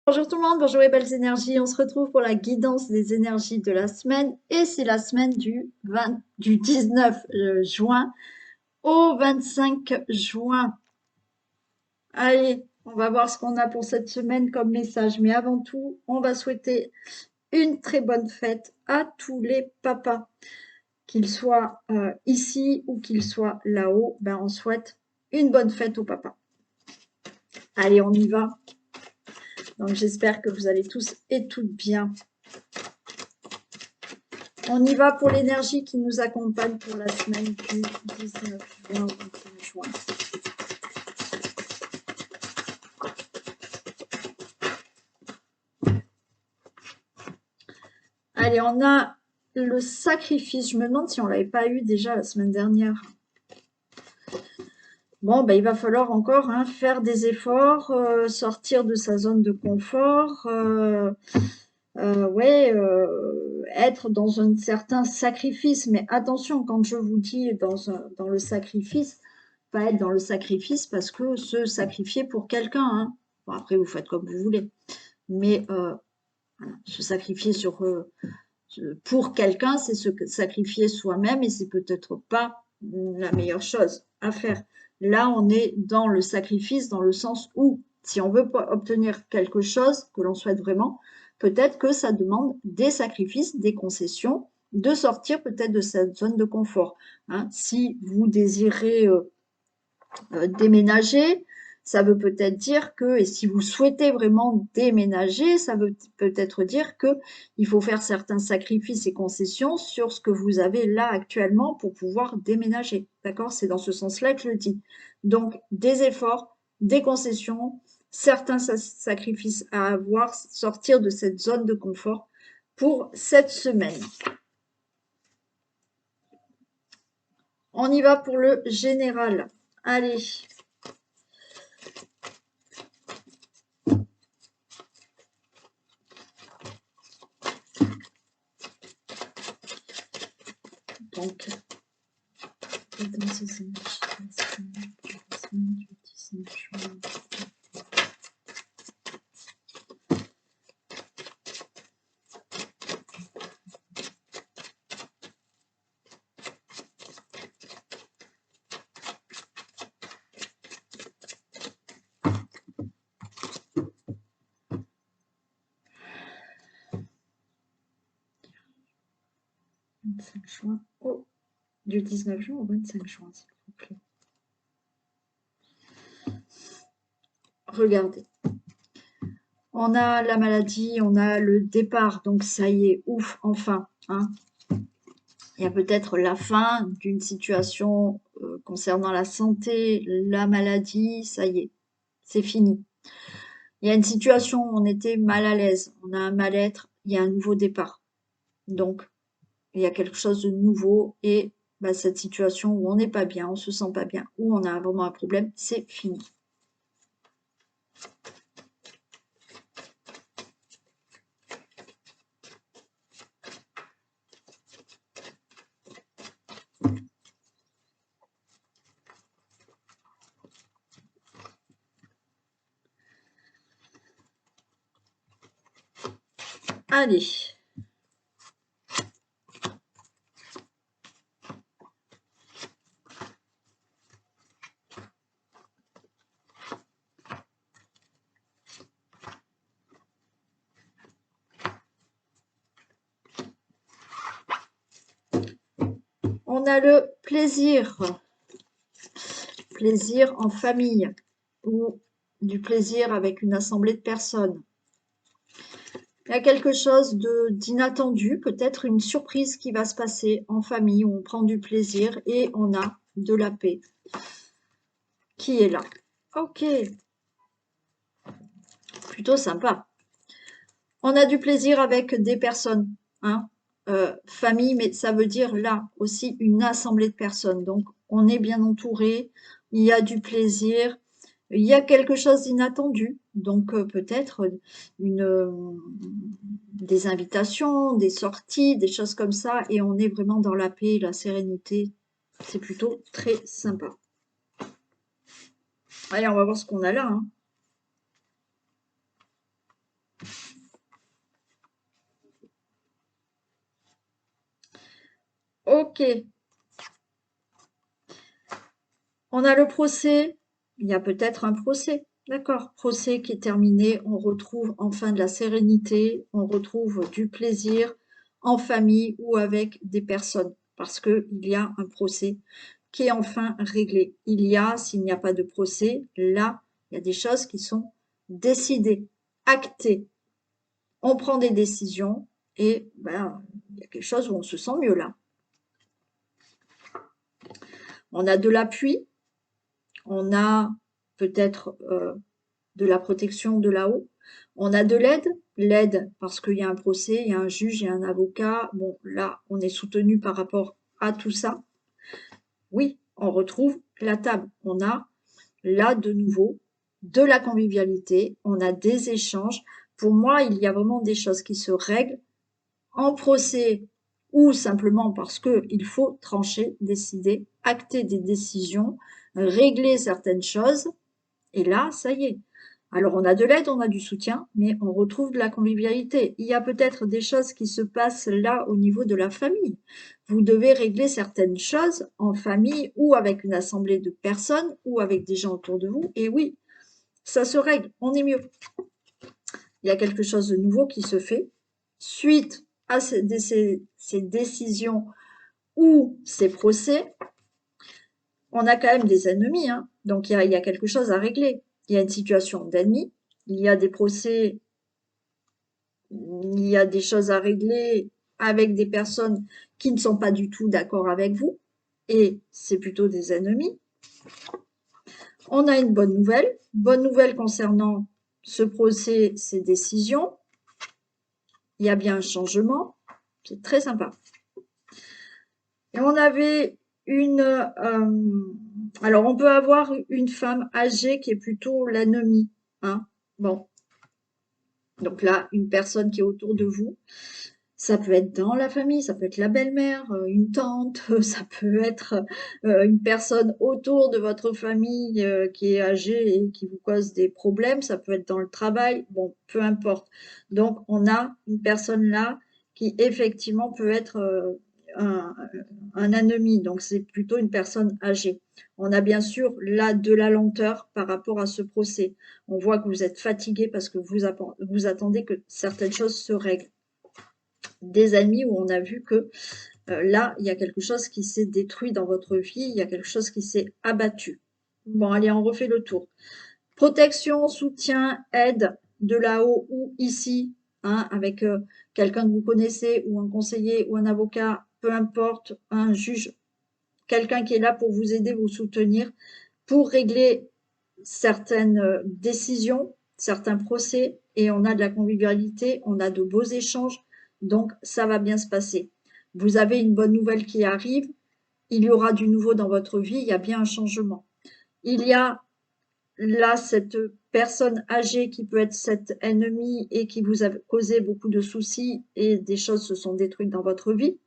Bonjour tout le monde, bonjour les belles énergies. On se retrouve pour la guidance des énergies de la semaine. Et c'est la semaine du 19 juin au 25 juin. Allez, on va voir ce qu'on a pour cette semaine comme message. Mais avant tout, on va souhaiter une très bonne fête à tous les papas. Qu'ils soient ici ou qu'ils soient là-haut, ben on souhaite une bonne fête aux papas. Allez, on y va. Donc j'espère que vous allez tous et toutes bien. On y va pour l'énergie qui nous accompagne pour la semaine du 19 juin au 25 juin. Allez, on a le sacrifice. Je me demande si on ne l'avait pas eu déjà la semaine dernière. Bon, ben, il va falloir encore faire des efforts, sortir de sa zone de confort, être dans un certain sacrifice. Mais attention, quand je vous dis dans le sacrifice, pas être dans le sacrifice parce que se sacrifier pour quelqu'un. Bon, après, vous faites comme vous voulez. Mais voilà, se sacrifier pour quelqu'un, c'est se sacrifier soi-même et c'est peut-être pas la meilleure chose à faire. Là, on est dans le sacrifice, dans le sens où, si on veut obtenir quelque chose que l'on souhaite vraiment, peut-être que ça demande des sacrifices, des concessions, de sortir peut-être de cette zone de confort. Si vous désirez déménager, ça veut peut-être dire que, et si vous souhaitez vraiment déménager, ça veut peut-être dire que il faut faire certains sacrifices et concessions sur ce que vous avez là actuellement pour pouvoir déménager. D'accord? C'est dans ce sens-là que je le dis. Donc, des efforts, des concessions, certains sacrifices à avoir, sortir de cette zone de confort pour cette semaine. On y va pour le général. Allez. Donc, dans ces énergies, la semaine du 19 juin. Juin du 19 juin au 25 juin, s'il vous plaît. Regardez. On a la maladie, on a le départ, donc ça y est, ouf, enfin. Il y a peut-être la fin d'une situation concernant la santé, la maladie, ça y est, c'est fini. Il y a une situation où on était mal à l'aise, on a un mal-être, il y a un nouveau départ. Donc, il y a quelque chose de nouveau et cette situation où on n'est pas bien, on se sent pas bien, où on a vraiment un problème, c'est fini. Allez. On a le plaisir. Plaisir en famille ou du plaisir avec une assemblée de personnes. Il y a quelque chose d'inattendu, peut-être une surprise qui va se passer en famille où on prend du plaisir et on a de la paix qui est là. Ok, plutôt sympa. On a du plaisir avec des personnes, famille, mais ça veut dire là aussi une assemblée de personnes. Donc on est bien entouré, il y a du plaisir, il y a quelque chose d'inattendu. Donc peut-être des invitations, des sorties, des choses comme ça, et on est vraiment dans la paix, la sérénité. C'est plutôt très sympa. Allez, on va voir ce qu'on a là. Ok. On a le procès. Il y a peut-être un procès. D'accord. Procès qui est terminé. On retrouve enfin de la sérénité. On retrouve du plaisir en famille ou avec des personnes. Parce qu'il y a un procès qui est enfin réglé. S'il n'y a pas de procès, là, il y a des choses qui sont décidées, actées. On prend des décisions et ben, il y a quelque chose où on se sent mieux là. On a de l'appui, on a peut-être de la protection de là-haut, on a de l'aide parce qu'il y a un procès, il y a un juge, il y a un avocat. Bon, là, on est soutenu par rapport à tout ça. Oui, on retrouve la table. On a là de nouveau de la convivialité, on a des échanges. Pour moi, il y a vraiment des choses qui se règlent en procès ou simplement parce qu'il faut trancher, décider, acter des décisions, régler certaines choses. Et là, ça y est. Alors, on a de l'aide, on a du soutien, mais on retrouve de la convivialité. Il y a peut-être des choses qui se passent là au niveau de la famille. Vous devez régler certaines choses en famille ou avec une assemblée de personnes ou avec des gens autour de vous. Et oui, ça se règle, on est mieux. Il y a quelque chose de nouveau qui se fait suite à ces décisions ou ces procès. On a quand même des ennemis, hein. Donc il y a quelque chose à régler. Il y a une situation d'ennemi, il y a des procès, il y a des choses à régler avec des personnes qui ne sont pas du tout d'accord avec vous, et c'est plutôt des ennemis. On a une bonne nouvelle concernant ce procès, ces décisions. Il y a bien un changement, c'est très sympa. Et on avait alors on peut avoir une femme âgée qui est plutôt l'anomie, hein. Bon, donc là, une personne qui est autour de vous, ça peut être dans la famille, ça peut être la belle-mère, une tante, ça peut être une personne autour de votre famille qui est âgée et qui vous cause des problèmes, ça peut être dans le travail, bon, peu importe. Donc, on a une personne là qui effectivement peut être un, un anomie, donc c'est plutôt une personne âgée. On a bien sûr là de la lenteur par rapport à ce procès. On voit que vous êtes fatigué parce que vous attendez que certaines choses se règlent. Des amis où on a vu que là, il y a quelque chose qui s'est détruit dans votre vie, il y a quelque chose qui s'est abattu. Bon, allez, on refait le tour. Protection, soutien, aide de là-haut ou ici, hein, avec quelqu'un que vous connaissez ou un conseiller ou un avocat, peu importe, un juge, quelqu'un qui est là pour vous aider, vous soutenir, pour régler certaines décisions, certains procès, et on a de la convivialité, on a de beaux échanges, donc ça va bien se passer. Vous avez une bonne nouvelle qui arrive, il y aura du nouveau dans votre vie, il y a bien un changement. Il y a là cette personne âgée qui peut être cet ennemi et qui vous a causé beaucoup de soucis et des choses se sont détruites dans votre vie.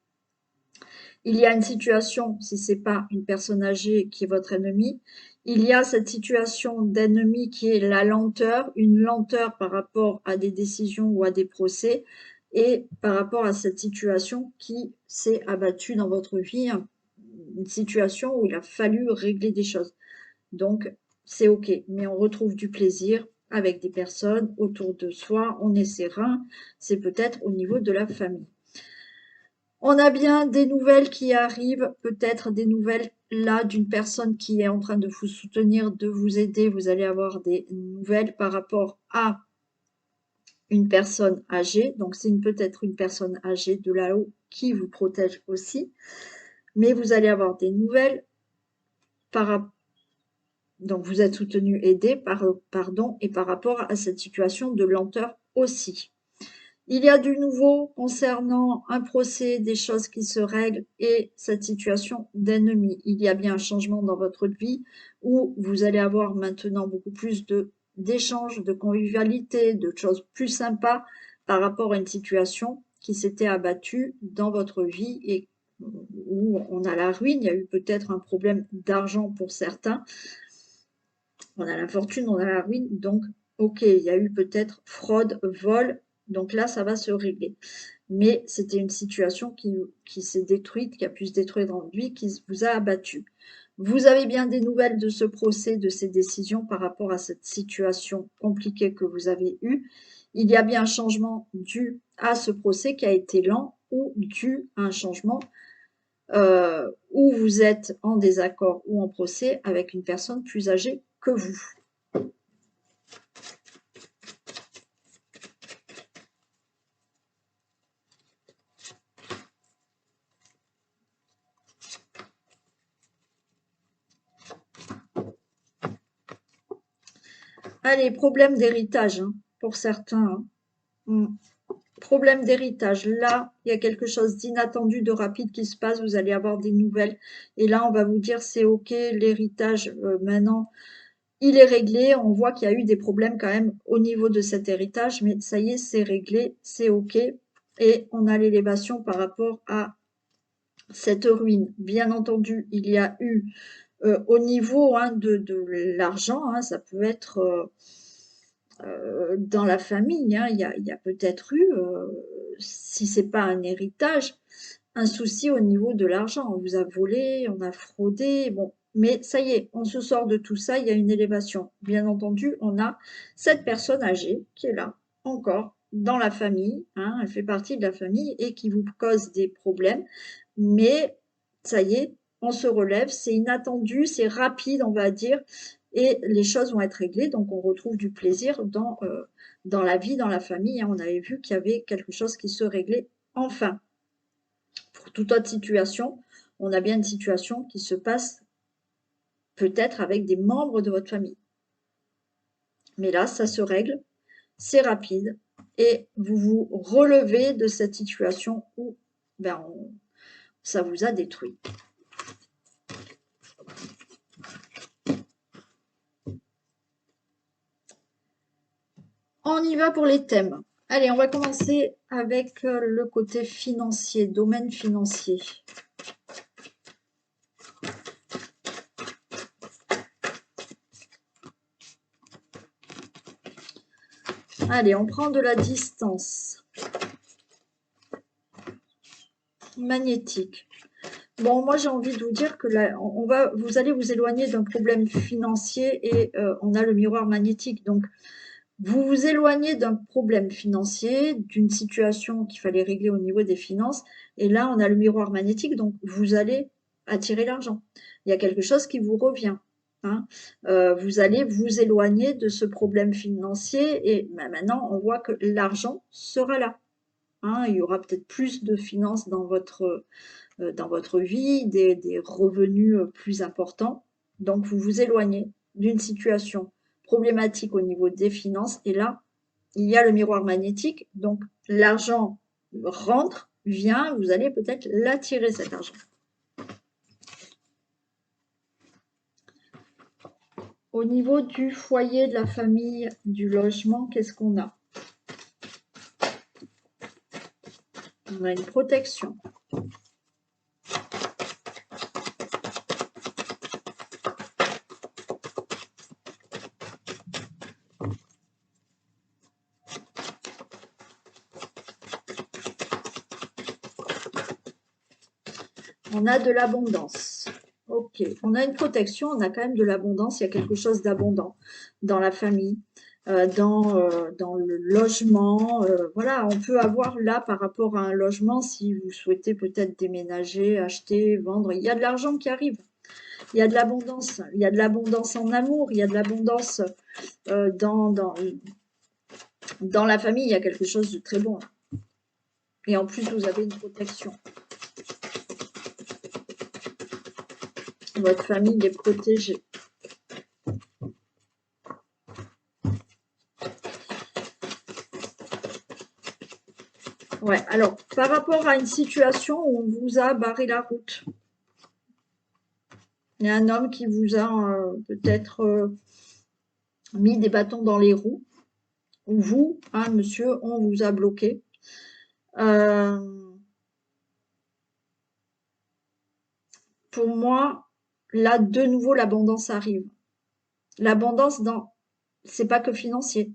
Il y a une situation, si ce n'est pas une personne âgée qui est votre ennemi, il y a cette situation d'ennemi qui est la lenteur, une lenteur par rapport à des décisions ou à des procès, et par rapport à cette situation qui s'est abattue dans votre vie, une situation où il a fallu régler des choses. Donc, c'est OK, mais on retrouve du plaisir avec des personnes autour de soi, on est serein, c'est peut-être au niveau de la famille. On a bien des nouvelles qui arrivent, peut-être des nouvelles là d'une personne qui est en train de vous soutenir, de vous aider. Vous allez avoir des nouvelles par rapport à une personne âgée. Donc, c'est peut-être une personne âgée de là-haut qui vous protège aussi. Mais vous allez avoir des nouvelles donc vous êtes soutenu, aidé, pardon, et par rapport à cette situation de lenteur aussi. Il y a du nouveau concernant un procès, des choses qui se règlent et cette situation d'ennemi. Il y a bien un changement dans votre vie où vous allez avoir maintenant beaucoup plus d'échanges, de convivialité, de choses plus sympas par rapport à une situation qui s'était abattue dans votre vie et où on a la ruine. Il y a eu peut-être un problème d'argent pour certains. On a l'infortune, on a la ruine, donc ok, il y a eu peut-être fraude, vol, Donc là, ça va se régler. Mais c'était une situation qui s'est détruite, qui a pu se détruire dans lui, qui vous a abattu. Vous avez bien des nouvelles de ce procès, de ces décisions par rapport à cette situation compliquée que vous avez eue. Il y a bien un changement dû à ce procès qui a été lent ou dû à un changement où vous êtes en désaccord ou en procès avec une personne plus âgée que vous. Allez, problème d'héritage hein, pour certains. Hein. Problème d'héritage. Là, il y a quelque chose d'inattendu, de rapide qui se passe. Vous allez avoir des nouvelles. Et là, on va vous dire, c'est OK, l'héritage, maintenant, il est réglé. On voit qu'il y a eu des problèmes quand même au niveau de cet héritage. Mais ça y est, c'est réglé, c'est OK. Et on a l'élévation par rapport à cette ruine. Bien entendu, il y a eu au niveau hein, de l'argent, hein, ça peut être dans la famille, hein, il y a peut-être eu, si c'est pas un héritage, un souci au niveau de l'argent. On vous a volé, on a fraudé, bon. Mais ça y est, on se sort de tout ça, il y a une élévation. Bien entendu, on a cette personne âgée qui est là, encore, dans la famille, hein, elle fait partie de la famille et qui vous cause des problèmes. Mais ça y est, on se relève, c'est inattendu, c'est rapide, on va dire, et les choses vont être réglées. Donc, on retrouve du plaisir dans la vie, dans la famille. Hein. On avait vu qu'il y avait quelque chose qui se réglait enfin. Pour toute autre situation, on a bien une situation qui se passe peut-être avec des membres de votre famille. Mais là, ça se règle, c'est rapide, et vous vous relevez de cette situation où ben, ça vous a détruit. On y va pour les thèmes. Allez, on va commencer avec le côté financier, domaine financier. Allez, on prend de la distance. Magnétique. Bon, moi j'ai envie de vous dire que là, vous allez vous éloigner d'un problème financier et on a le miroir magnétique. Donc, vous vous éloignez d'un problème financier, d'une situation qu'il fallait régler au niveau des finances. Et là, on a le miroir magnétique, donc vous allez attirer l'argent. Il y a quelque chose qui vous revient. Hein. Vous allez vous éloigner de ce problème financier et maintenant, on voit que l'argent sera là. Hein. Il y aura peut-être plus de finances dans votre vie, des revenus plus importants. Donc, vous vous éloignez d'une situation problématique au niveau des finances. Et là, il y a le miroir magnétique. Donc, l'argent rentre, vient, vous allez peut-être l'attirer, cet argent. Au niveau du foyer, de la famille, du logement, qu'est-ce qu'on a? On a une protection. On a de l'abondance. Ok, on a une protection, on a quand même de l'abondance, il y a quelque chose d'abondant dans la famille, dans le logement. Voilà, on peut avoir là par rapport à un logement, si vous souhaitez peut-être déménager, acheter, vendre, il y a de l'argent qui arrive. Il y a de l'abondance, il y a de l'abondance en amour, il y a de l'abondance dans la famille, il y a quelque chose de très bon. Et en plus, vous avez une protection. Votre famille est protégée. Ouais, alors, par rapport à une situation où on vous a barré la route, il y a un homme qui vous a peut-être mis des bâtons dans les roues, ou vous, hein, monsieur, on vous a bloqué. Pour moi, là, de nouveau, l'abondance arrive. L'abondance c'est pas que financier.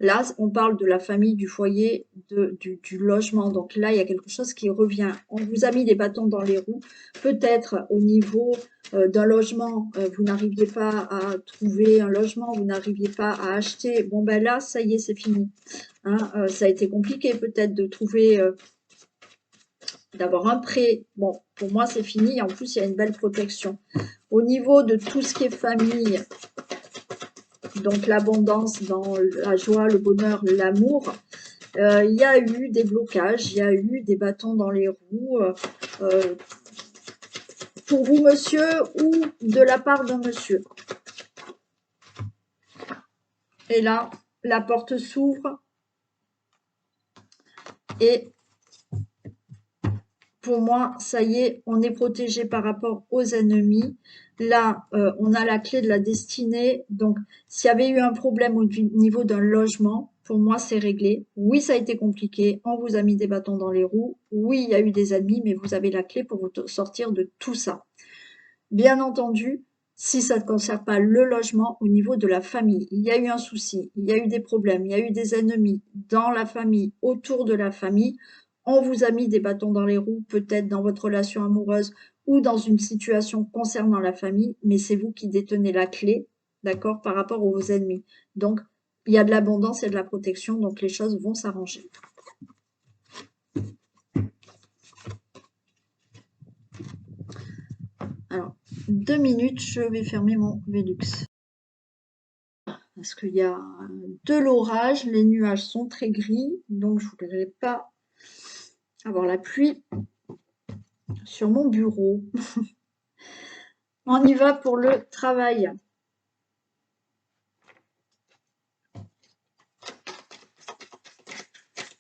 Là, on parle de la famille, du foyer, du logement. Donc là, il y a quelque chose qui revient. On vous a mis des bâtons dans les roues. Peut-être au niveau d'un logement, vous n'arriviez pas à trouver un logement, vous n'arriviez pas à acheter. Bon, ben là, ça y est, c'est fini. Hein, ça a été compliqué peut-être de trouver, d'avoir un prêt. Bon, pour moi, c'est fini. En plus, il y a une belle protection. Au niveau de tout ce qui est famille, donc l'abondance dans la joie, le bonheur, l'amour, il y a eu des blocages, il y a eu des bâtons dans les roues euh, pour vous, monsieur, ou de la part d'un monsieur. Et là, la porte s'ouvre et pour moi, ça y est, on est protégé par rapport aux ennemis. Là, on a la clé de la destinée. Donc, s'il y avait eu un problème au niveau d'un logement, pour moi, c'est réglé. Oui, ça a été compliqué. On vous a mis des bâtons dans les roues. Oui, il y a eu des ennemis, mais vous avez la clé pour vous sortir de tout ça. Bien entendu, si ça ne concerne pas le logement, au niveau de la famille, il y a eu un souci, il y a eu des problèmes, il y a eu des ennemis dans la famille, autour de la famille, on vous a mis des bâtons dans les roues, peut-être dans votre relation amoureuse ou dans une situation concernant la famille, mais c'est vous qui détenez la clé, d'accord, par rapport aux ennemis. Donc, il y a de l'abondance, il y a de la protection, donc les choses vont s'arranger. Alors, 2 minutes, je vais fermer mon Velux. Parce qu'il y a de l'orage, les nuages sont très gris, donc je ne voudrais pas avoir la pluie sur mon bureau. On y va pour le travail.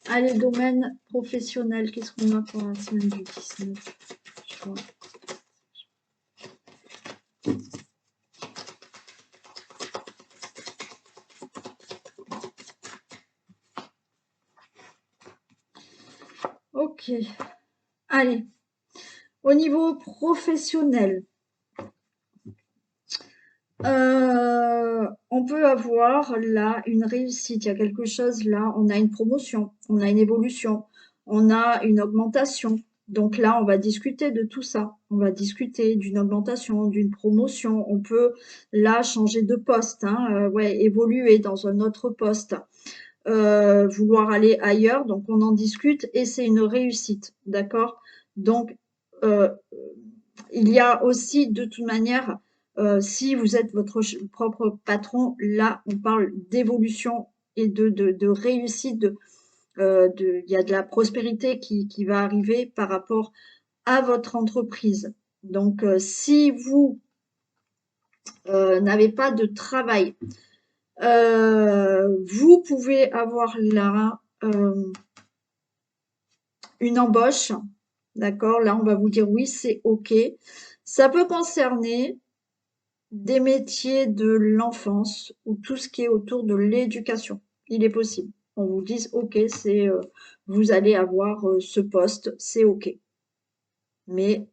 Allez, domaine professionnel, qu'est-ce qu'on a pour la semaine du 19 juin? Ok, allez. Au niveau professionnel, on peut avoir là une réussite. Il y a quelque chose là, on a une promotion, on a une évolution, on a une augmentation. Donc là, on va discuter de tout ça. On va discuter d'une augmentation, d'une promotion. On peut là changer de poste, hein, ouais, évoluer dans un autre poste, vouloir aller ailleurs. Donc on en discute et c'est une réussite, d'accord? Donc euh, il y a aussi de toute manière, si vous êtes votre propre patron, là on parle d'évolution et de réussite, il y a de la prospérité qui va arriver par rapport à votre entreprise. Donc si vous n'avez pas de travail, vous pouvez avoir là une embauche, d'accord? Là on va vous dire oui, c'est OK. Ça peut concerner des métiers de l'enfance ou tout ce qui est autour de l'éducation. Il est possible. On vous dise, OK, c'est, vous allez avoir ce poste, c'est OK. Mais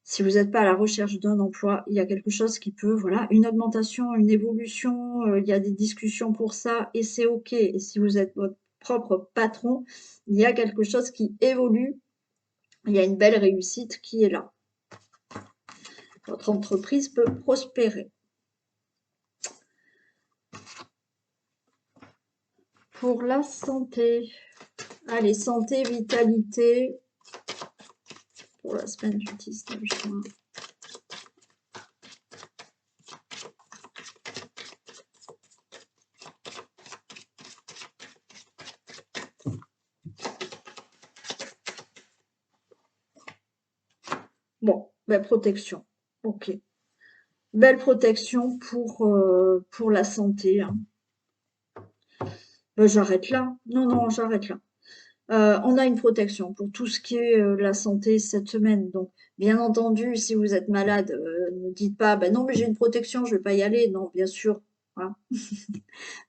si vous n'êtes pas à la recherche d'un emploi, il y a quelque chose qui peut, voilà, une augmentation, une évolution, il y a des discussions pour ça et c'est OK. Et si vous êtes votre propre patron, il y a quelque chose qui évolue, il y a une belle réussite qui est là. Votre entreprise peut prospérer. Pour la santé, allez, santé, vitalité, pour la semaine du 19 juin. Bon, belle protection. Ok. Belle protection pour la santé, hein. J'arrête là. Non, non, j'arrête là. On a une protection pour tout ce qui est la santé cette semaine. Donc, bien entendu, si vous êtes malade, ne dites pas, ben non, mais j'ai une protection, je ne vais pas y aller. Non, bien sûr. Hein.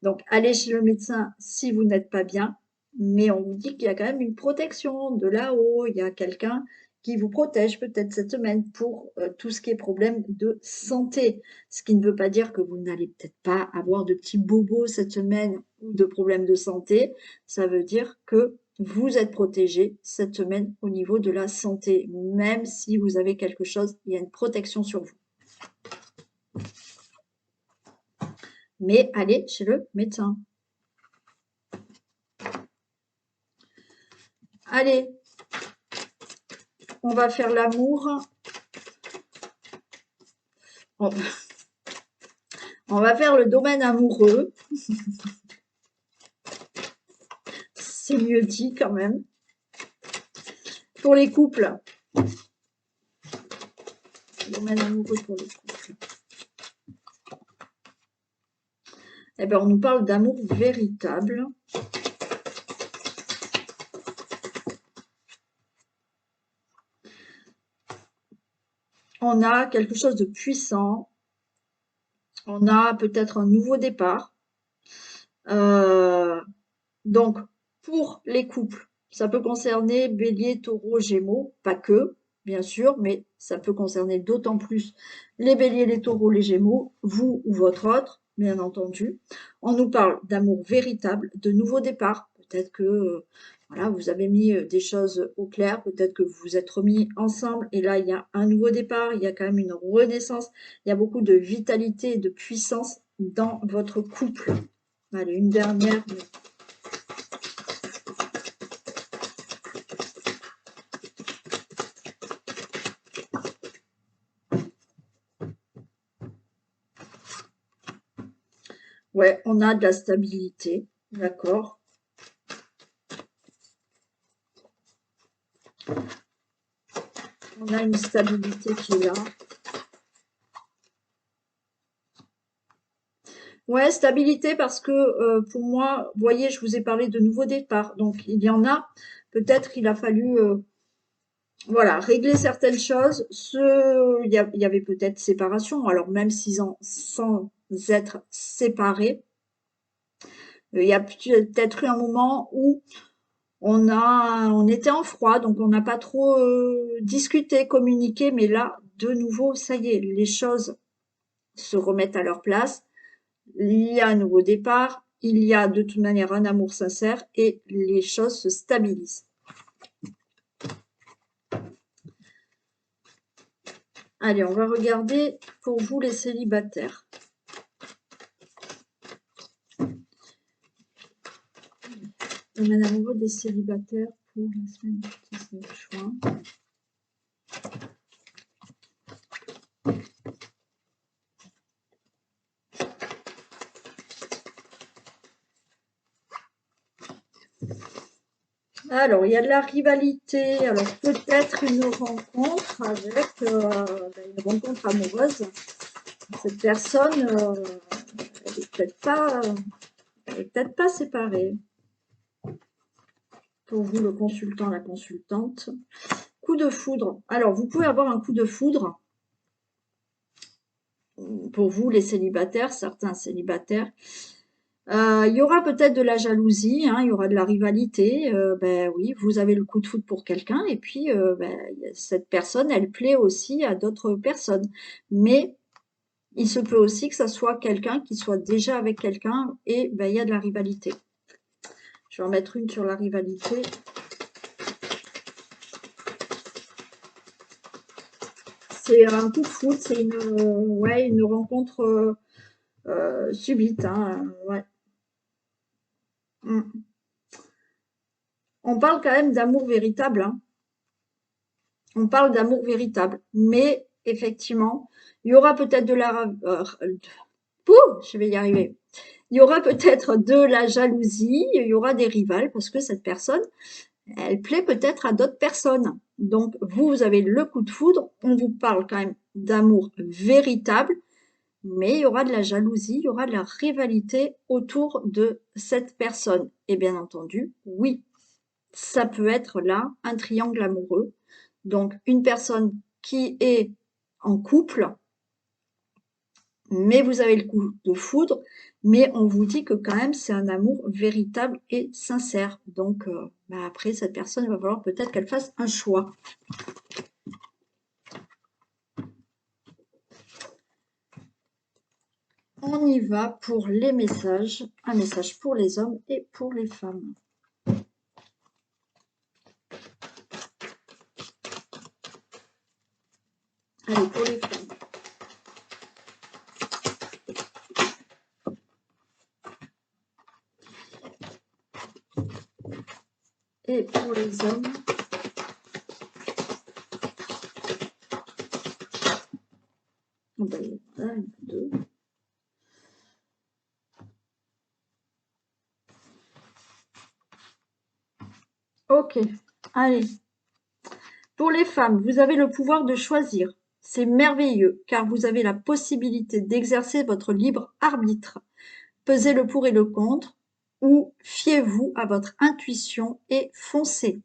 Donc, allez chez le médecin si vous n'êtes pas bien. Mais on vous dit qu'il y a quand même une protection de là-haut. Il y a quelqu'un qui vous protège peut-être cette semaine pour tout ce qui est problème de santé. Ce qui ne veut pas dire que vous n'allez peut-être pas avoir de petits bobos cette semaine ou de problèmes de santé. Ça veut dire que vous êtes protégé cette semaine au niveau de la santé. Même si vous avez quelque chose, il y a une protection sur vous. Mais allez chez le médecin. Allez, on va faire l'amour. On va faire le domaine amoureux. C'est mieux dit quand même. Pour les couples. Domaine amoureux pour les couples. Eh bien, on nous parle d'amour véritable. On a quelque chose de puissant. On a peut-être un nouveau départ. Donc, pour les couples, ça peut concerner Bélier, Taureau, Gémeaux, pas que, bien sûr, mais ça peut concerner d'autant plus les Béliers, les Taureaux, les Gémeaux, vous ou votre autre, bien entendu. On nous parle d'amour véritable, de nouveau départ. Peut-être que voilà, vous avez mis des choses au clair, peut-être que vous vous êtes remis ensemble et là, il y a un nouveau départ, il y a quand même une renaissance, il y a beaucoup de vitalité et de puissance dans votre couple. Allez, une dernière. Ouais, on a de la stabilité, d'accord. On a une stabilité qui est là. Ouais, stabilité parce que pour moi, vous voyez, je vous ai parlé de nouveau départ. Donc, il y en a, peut-être il a fallu voilà, régler certaines choses. Il y avait peut-être séparation, alors même sans être séparés, il y a peut-être eu un moment où on était en froid, donc on n'a pas trop discuté, communiqué, mais là, de nouveau, ça y est, les choses se remettent à leur place. Il y a un nouveau départ, il y a de toute manière un amour sincère et les choses se stabilisent. Allez, on va regarder pour vous les célibataires. Domaine amoureux des célibataires pour la semaine du 19 juin. Alors, il y a de la rivalité. Alors, peut-être une rencontre avec une rencontre amoureuse. Cette personne, elle est peut-être pas séparée. Pour vous, le consultant, la consultante. Coup de foudre. Alors, vous pouvez avoir un coup de foudre. Pour vous, les célibataires, certains célibataires. Il y aura peut-être de la jalousie, hein, il y aura de la rivalité. Ben oui, vous avez le coup de foudre pour quelqu'un et puis ben, cette personne, elle plaît aussi à d'autres personnes. Mais il se peut aussi que ça soit quelqu'un qui soit déjà avec quelqu'un et ben, il y a de la rivalité. Je vais en mettre une sur la rivalité. C'est un coup de foudre, c'est une rencontre subite. Hein, ouais. On parle quand même d'amour véritable. Hein. On parle d'amour véritable. Mais effectivement, il y aura peut-être de la... je vais y arriver. Il y aura peut-être de la jalousie, il y aura des rivales parce que cette personne, elle plaît peut-être à d'autres personnes. Donc, vous avez le coup de foudre. On vous parle quand même d'amour véritable. Mais il y aura de la jalousie, il y aura de la rivalité autour de cette personne. Et bien entendu, oui, ça peut être là un triangle amoureux. Donc, une personne qui est en couple, mais vous avez le coup de foudre, mais on vous dit que quand même c'est un amour véritable et sincère. Donc après, cette personne, il va falloir peut-être qu'elle fasse un choix. On y va pour les messages. Un message pour les hommes et pour les femmes. Allez, pour les femmes. Et pour les hommes. Ben, un, deux. Ok, allez. Pour les femmes, vous avez le pouvoir de choisir. C'est merveilleux, car vous avez la possibilité d'exercer votre libre arbitre. Pesez le pour et le contre, ou fiez-vous à votre intuition et foncez.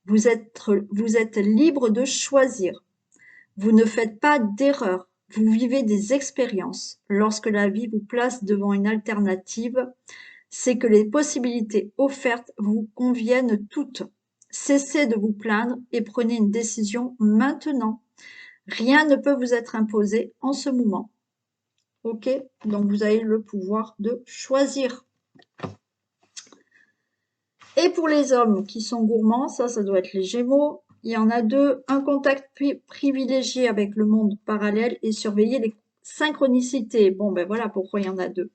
Vous êtes libre de choisir. Vous ne faites pas d'erreur. Vous vivez des expériences. Lorsque la vie vous place devant une alternative, c'est que les possibilités offertes vous conviennent toutes. Cessez de vous plaindre et prenez une décision maintenant. Rien ne peut vous être imposé en ce moment. Ok? Donc vous avez le pouvoir de choisir. Et pour les hommes qui sont gourmands, ça doit être les Gémeaux. Il y en a deux. Un contact privilégié avec le monde parallèle et surveiller les synchronicités. Bon, ben voilà pourquoi il y en a deux.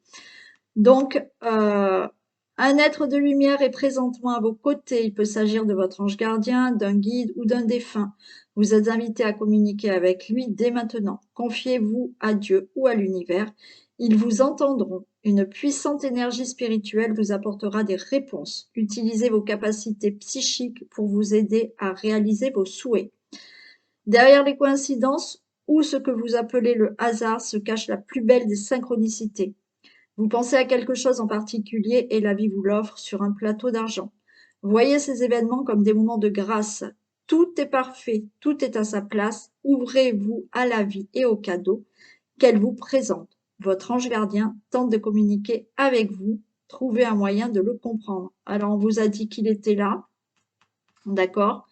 Donc, un être de lumière est présentement à vos côtés. Il peut s'agir de votre ange gardien, d'un guide ou d'un défunt. Vous êtes invité à communiquer avec lui dès maintenant. Confiez-vous à Dieu ou à l'univers. Ils vous entendront. Une puissante énergie spirituelle vous apportera des réponses. Utilisez vos capacités psychiques pour vous aider à réaliser vos souhaits. Derrière les coïncidences ou ce que vous appelez le hasard se cache la plus belle des synchronicités. Vous pensez à quelque chose en particulier et la vie vous l'offre sur un plateau d'argent. Voyez ces événements comme des moments de grâce. Tout est parfait, tout est à sa place. Ouvrez-vous à la vie et aux cadeaux qu'elle vous présente. Votre ange gardien tente de communiquer avec vous. Trouvez un moyen de le comprendre. Alors, on vous a dit qu'il était là, d'accord,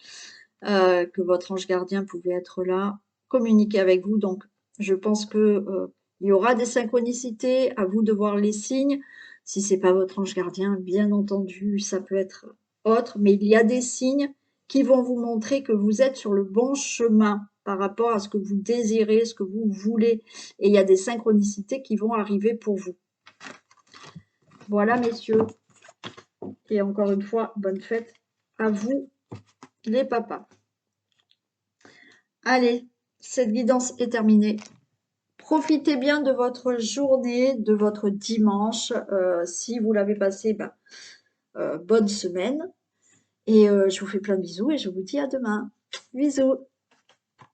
que votre ange gardien pouvait être là, communiquer avec vous. Donc, je pense que il y aura des synchronicités, à vous de voir les signes. Si c'est pas votre ange gardien, bien entendu, ça peut être autre, mais il y a des signes qui vont vous montrer que vous êtes sur le bon chemin par rapport à ce que vous désirez, ce que vous voulez. Et il y a des synchronicités qui vont arriver pour vous. Voilà, messieurs. Et encore une fois, bonne fête à vous, les papas. Allez, cette guidance est terminée. Profitez bien de votre journée, de votre dimanche. Si vous l'avez passé, bonne semaine. Et je vous fais plein de bisous et je vous dis à demain. Bisous.